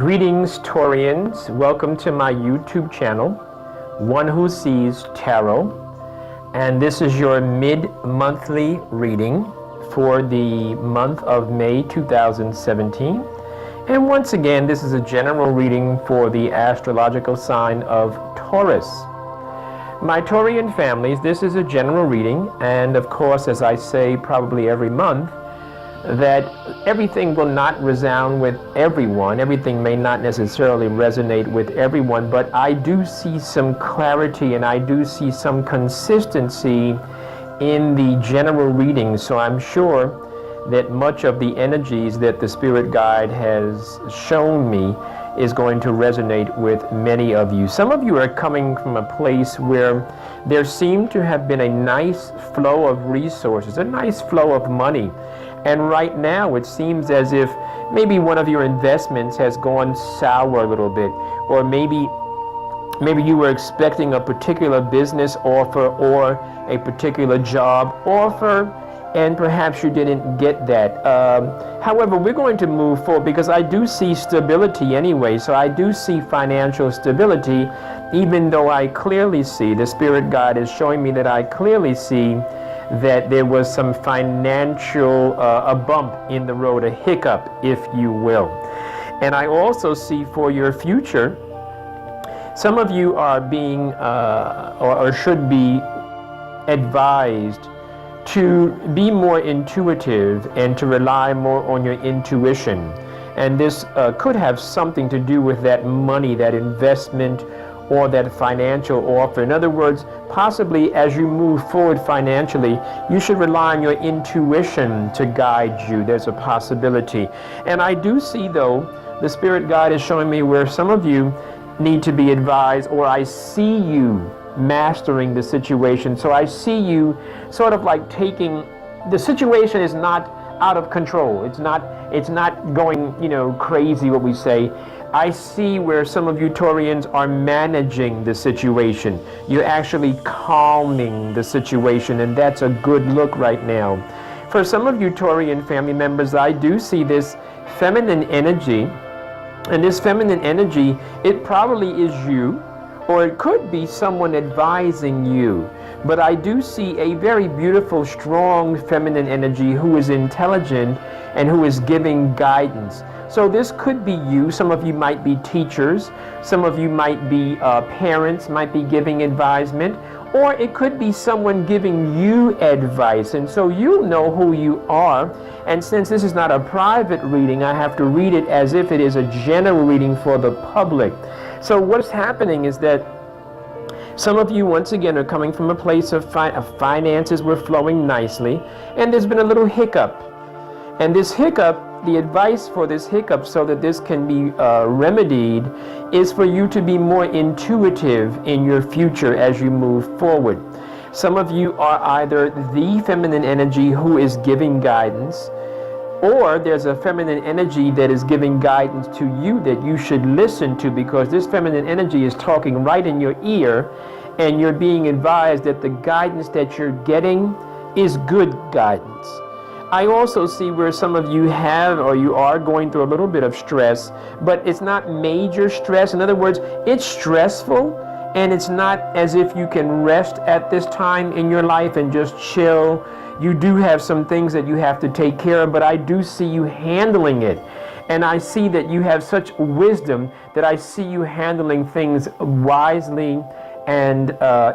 Greetings, Taurians. Welcome to my YouTube channel, One Who Sees Tarot. And this is your mid-monthly reading for the month of May 2017. And once again, this is a general reading for the astrological sign of Taurus. My Taurian families, this is a general reading, and of course, as I say probably every month, that everything will not resound with everyone. Everything may not necessarily resonate with everyone, but I do see some clarity and I do see some consistency in the general reading. So I'm sure that much of the energies that the Spirit Guide has shown me is going to resonate with many of you. Some of you are coming from a place where there seemed to have been a nice flow of resources, a nice flow of money. And right now it seems as if maybe one of your investments has gone sour a little bit, or maybe you were expecting a particular business offer or a particular job offer, and perhaps you didn't get that. However, we're going to move forward because I do see stability anyway. So I do see financial stability, even though I clearly see, the Spirit Guide is showing me that I clearly see that there was some financial, a bump in the road, a hiccup, if you will. And I also see for your future, some of you are being, or should be advised to be more intuitive and to rely more on your intuition. And this could have something to do with that money, that investment, or that financial offer. In other words, possibly as you move forward financially, you should rely on your intuition to guide you. There's a possibility. And I do see, though, the Spirit Guide is showing me where some of you need to be advised, or I see you mastering the situation. So I see you sort of like taking, the situation is not out of control. It's not going, crazy, what we say. I see where some of you Taurians are managing the situation. You're actually calming the situation, and that's a good look right now. For some of you Taurian family members, I do see this feminine energy, and this feminine energy, it probably is you, or it could be someone advising you. But I do see a very beautiful, strong feminine energy who is intelligent and who is giving guidance. So this could be you. Some of you might be teachers. Some of you might be parents, might be giving advisement. Or it could be someone giving you advice. And so you know who you are. And since this is not a private reading, I have to read it as if it is a general reading for the public. So what's happening is that some of you, once again, are coming from a place of finances were flowing nicely, and there's been a little hiccup. And this hiccup, the advice for this hiccup so that this can be remedied is for you to be more intuitive in your future as you move forward. Some of you are either the feminine energy who is giving guidance, or there's a feminine energy that is giving guidance to you that you should listen to, because this feminine energy is talking right in your ear, and you're being advised that the guidance that you're getting is good guidance. I also see where some of you have, or you are going through a little bit of stress, but it's not major stress. In other words, it's stressful, and it's not as if you can rest at this time in your life and just chill. You do have some things that you have to take care of, but I do see you handling it. And I see that you have such wisdom that I see you handling things wisely and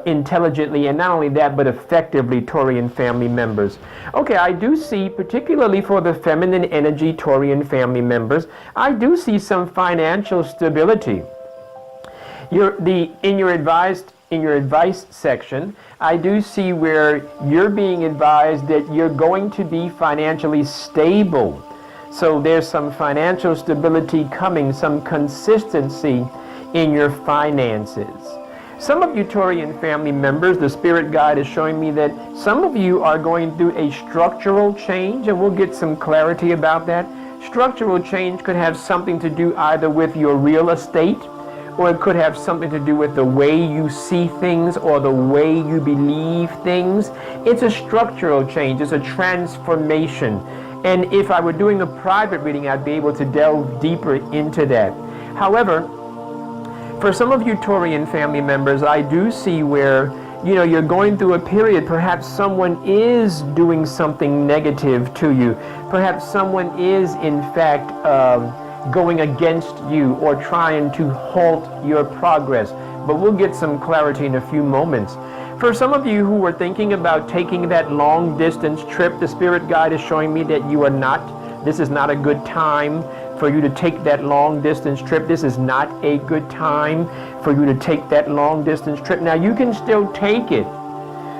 intelligently, and not only that, but effectively, Taurian family members. Okay, I do see, particularly for the feminine energy Taurian family members, I do see some financial stability. In your advice section, I do see where you're being advised that you're going to be financially stable. So there's some financial stability coming, some consistency in your finances. Some of you Taurian family members, the Spirit Guide is showing me that some of you are going through a structural change, and we'll get some clarity about that. Structural change could have something to do either with your real estate, or it could have something to do with the way you see things or the way you believe things. It's a structural change. It's a transformation. And if I were doing a private reading, I'd be able to delve deeper into that. However, for some of you Taurian family members, I do see where, you're going through a period, perhaps someone is doing something negative to you. Perhaps someone is, in fact, going against you or trying to halt your progress. But we'll get some clarity in a few moments. For some of you who are thinking about taking that long distance trip, the spirit guide is showing me that this is not a good time for you to take that long distance trip. This is not a good time for you to take that long distance trip. Now, you can still take it,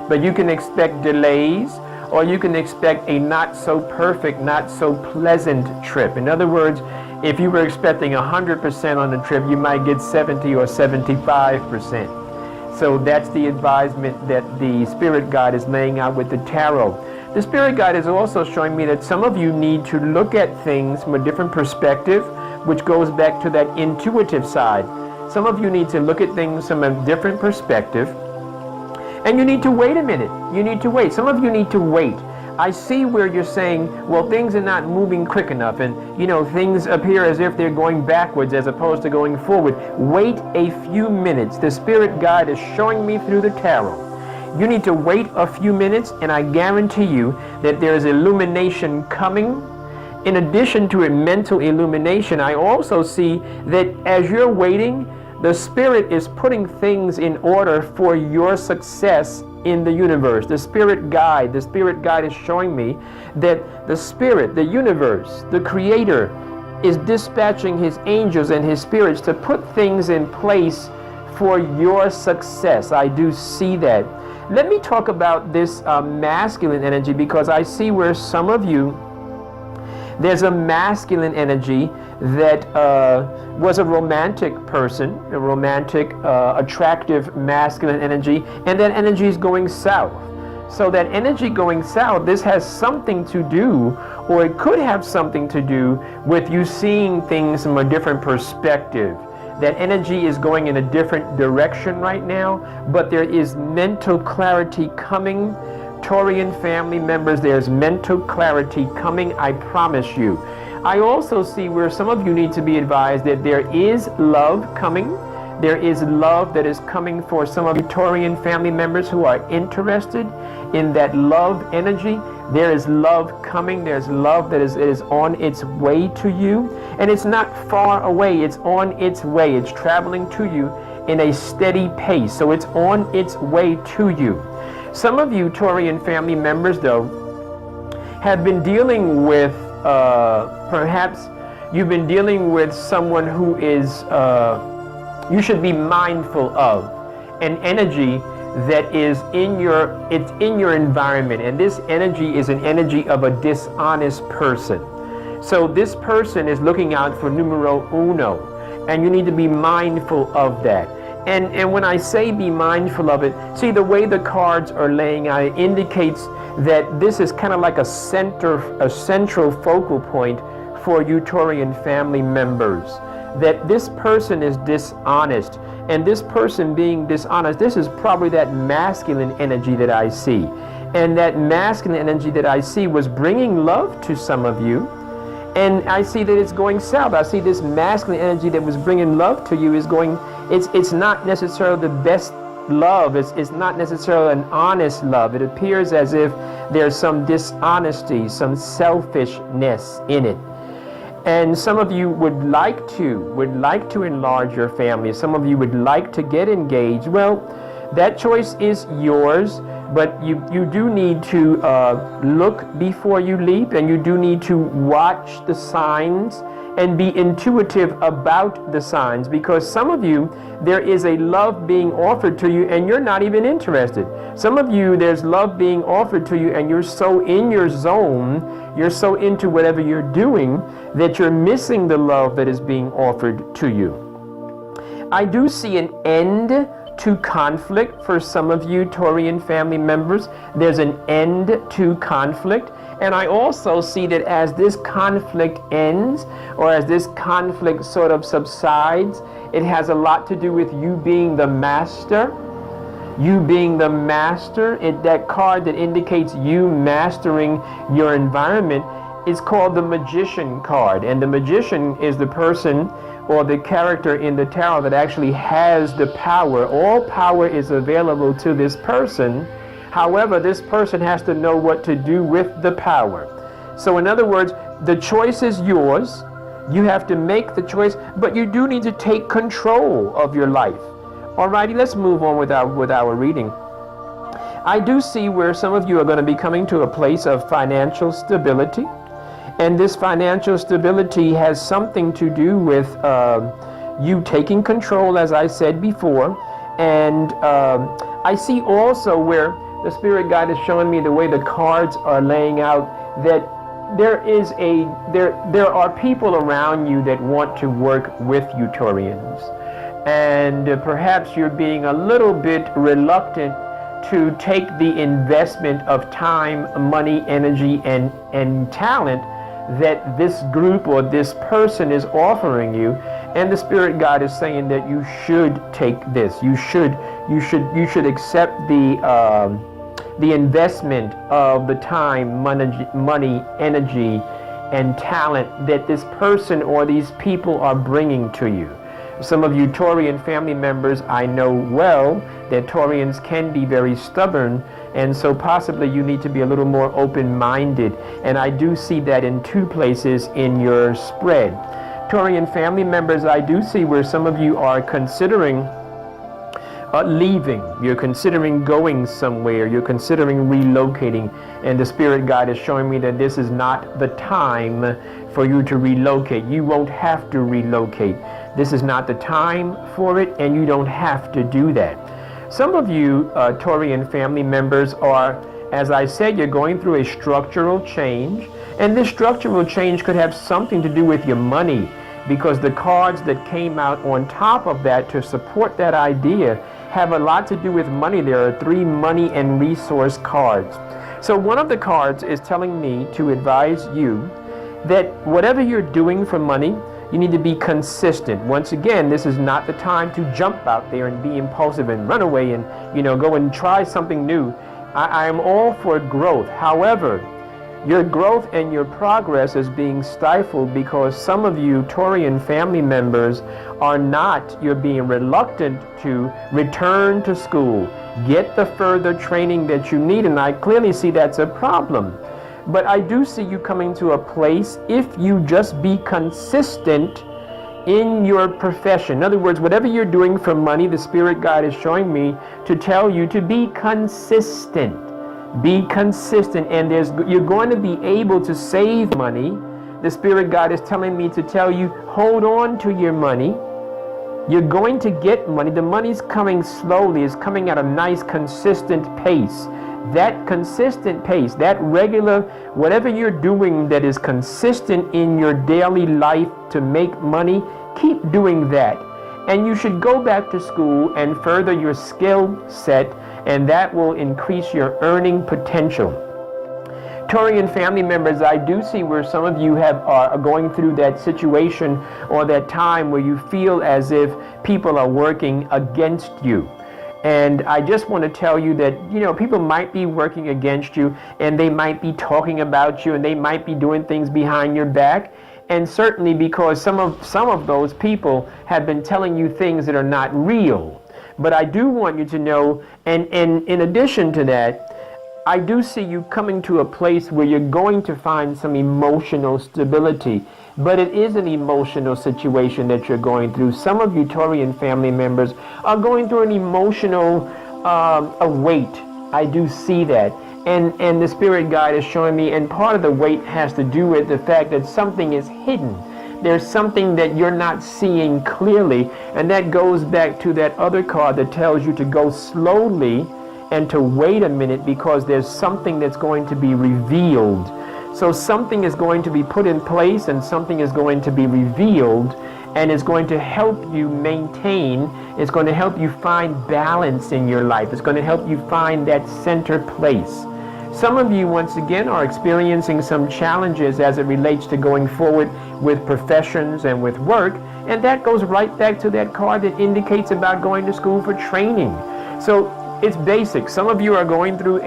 but you can expect delays, or you can expect a not so perfect, not so pleasant trip. In other words, if you were expecting 100% on the trip, you might get 70 or 75%. So that's the advisement that the spirit guide is laying out with the tarot. The spirit guide is also showing me that some of you need to look at things from a different perspective, which goes back to that intuitive side. Some of you need to look at things from a different perspective, and you need to wait a minute. You need to wait. Some of you need to wait. I see where you're saying, well, things are not moving quick enough, and things appear as if they're going backwards as opposed to going forward. Wait a few minutes. The spirit guide is showing me through the tarot. You need to wait a few minutes, and I guarantee you that there is illumination coming. In addition to a mental illumination, I also see that as you're waiting, the spirit is putting things in order for your success in the universe. The spirit guide is showing me that the spirit, the universe, the creator is dispatching his angels and his spirits to put things in place for your success. I do see that. Let me talk about this masculine energy, because I see where some of you, there's a masculine energy that was a romantic person, a romantic, attractive masculine energy, and that energy is going south. So that energy going south, this has something to do, or it could have something to do with you seeing things from a different perspective. That energy is going in a different direction right now, but there is mental clarity coming. Taurian family members, there's mental clarity coming, I promise you. I also see where some of you need to be advised that there is love coming. There is love that is coming for some of you Taurian family members who are interested in that love energy. There is love coming. There's love that is on its way to you. And it's not far away. It's on its way. It's traveling to you in a steady pace. So it's on its way to you. Some of you Taurian family members, though, have been dealing with, perhaps you've been dealing with someone who is, you should be mindful of, an energy that is in your environment, and this energy is an energy of a dishonest person. So this person is looking out for numero uno, and you need to be mindful of that. And when I say be mindful of it, see the way the cards are laying out, it indicates that this is kind of like a central focal point for you Taurian family members. That this person is dishonest, and this person being dishonest, this is probably that masculine energy that I see. And that masculine energy that I see was bringing love to some of you, and I see that it's going south. I see this masculine energy that was bringing love to you is going, it's not necessarily the best love, it's not necessarily an honest love. It appears as if there's some dishonesty, some selfishness in it. And some of you would like to enlarge your family. Some of you would like to get engaged. Well, that choice is yours, but you do need to look before you leap, and you do need to watch the signs and be intuitive about the signs, because some of you, there is a love being offered to you and you're not even interested. Some of you, there's love being offered to you and you're so in your zone, you're so into whatever you're doing that you're missing the love that is being offered to you. I do see an end to conflict for some of you Taurian family members. There's an end to conflict. And I also see that as this conflict ends, or as this conflict sort of subsides, it has a lot to do with you being the master. You being the master, that card that indicates you mastering your environment is called the Magician card. And the Magician is the person or the character in the tarot that actually has the power. All power is available to this person. However, this person has to know what to do with the power. So in other words, the choice is yours. You have to make the choice, but you do need to take control of your life. Alrighty, let's move on with our reading. I do see where some of you are going to be coming to a place of financial stability. And this financial stability has something to do with you taking control, as I said before. And I see also where the Spirit Guide is showing me the way the cards are laying out, that there are people around you that want to work with you, Taurians. And perhaps you're being a little bit reluctant to take the investment of time, money, energy, and talent that this group or this person is offering you. And the Spirit Guide is saying that you should take this. You should accept the investment of the time, money, energy, and talent that this person or these people are bringing to you. Some of you Taurian family members, I know well that Taurians can be very stubborn, and so possibly you need to be a little more open-minded. And I do see that in two places in your spread. Taurian family members, I do see where some of you are considering leaving. You're considering going somewhere. You're considering relocating. And the Spirit Guide is showing me that this is not the time for you to relocate. You won't have to relocate. This is not the time for it, and you don't have to do that. Some of you Taurian family members are, as I said, you're going through a structural change. And this structural change could have something to do with your money, because the cards that came out on top of that to support that idea have a lot to do with money. There are 3 money and resource cards. So one of the cards is telling me to advise you that whatever you're doing for money, you need to be consistent. Once again, this is not the time to jump out there and be impulsive and run away and, go and try something new. I am all for growth. However, your growth and your progress is being stifled because some of you Taurian family members are not. You're being reluctant to return to school, get the further training that you need, and I clearly see that's a problem. But I do see you coming to a place if you just be consistent in your profession. In other words, whatever you're doing for money, the Spirit Guide is showing me to tell you to be consistent. Be consistent, and you're going to be able to save money. The Spirit Guide is telling me to tell you, hold on to your money. You're going to get money. The money's coming slowly. It's coming at a nice, consistent pace. That consistent pace, that regular, whatever you're doing that is consistent in your daily life to make money, keep doing that. And you should go back to school and further your skill set, and that will increase your earning potential. Taurian family members, I do see where some of you are going through that situation or that time where you feel as if people are working against you. And I just want to tell you that, people might be working against you, and they might be talking about you, and they might be doing things behind your back. And certainly because some of those people have been telling you things that are not real. But I do want you to know, and in addition to that, I do see you coming to a place where you're going to find some emotional stability. But it is an emotional situation that you're going through. Some of you Taurian family members are going through an emotional weight. I do see that. And the Spirit Guide is showing me, and part of the weight has to do with the fact that something is hidden. There's something that you're not seeing clearly, and that goes back to that other card that tells you to go slowly and to wait a minute, because there's something that's going to be revealed. So something is going to be put in place, and something is going to be revealed, and it's going to help you maintain, it's going to help you find balance in your life. It's going to help you find that center place. Some of you, once again, are experiencing some challenges as it relates to going forward with professions and with work, and that goes right back to that card that indicates about going to school for training. So it's basic. Some of you are going through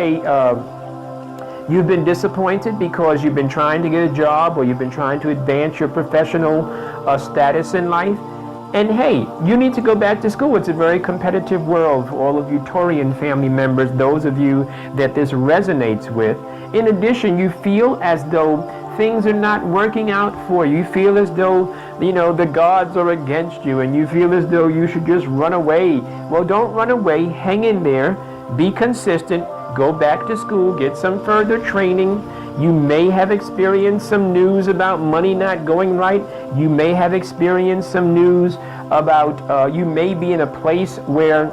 you've been disappointed because you've been trying to get a job, or you've been trying to advance your professional status in life, And hey, you need to go back to school. It's a very competitive world for all of you Taurian family members, those of you that this resonates with. In addition, you feel as though things are not working out for you. You feel as though, the gods are against you, and you feel as though you should just run away. Well, don't run away. Hang in there. Be consistent. Go back to school. Get some further training. You may have experienced some news about money not going right. You may have experienced some news about you may be in a place where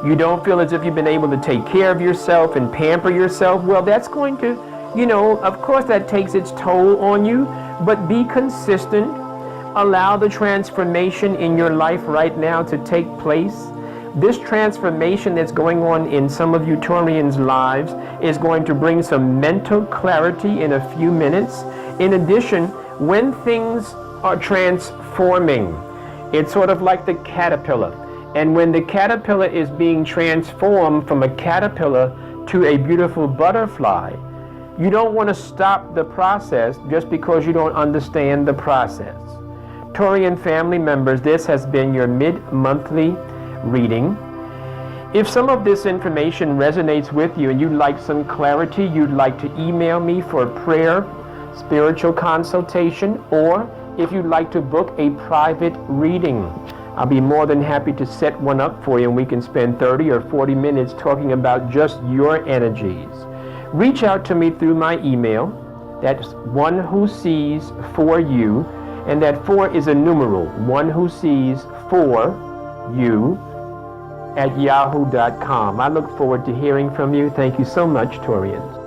you don't feel as if you've been able to take care of yourself and pamper yourself. Well, that's going to, of course that takes its toll on you, but be consistent. Allow the transformation in your life right now to take place. This transformation that's going on in some of you Taurians' lives is going to bring some mental clarity in a few minutes. In addition, when things are transforming, it's sort of like the caterpillar. And when the caterpillar is being transformed from a caterpillar to a beautiful butterfly, you don't want to stop the process just because you don't understand the process. Taurian family members, this has been your mid-monthly reading. If some of this information resonates with you and you'd like some clarity, you'd like to email me for prayer, spiritual consultation, or if you'd like to book a private reading, I'll be more than happy to set one up for you, and we can spend 30 or 40 minutes talking about just your energies. Reach out to me through my email. That's one who sees for you, and that 4 is a numeral, one who sees for you at yahoo.com. I look forward to hearing from you. Thank you so much, Taurians.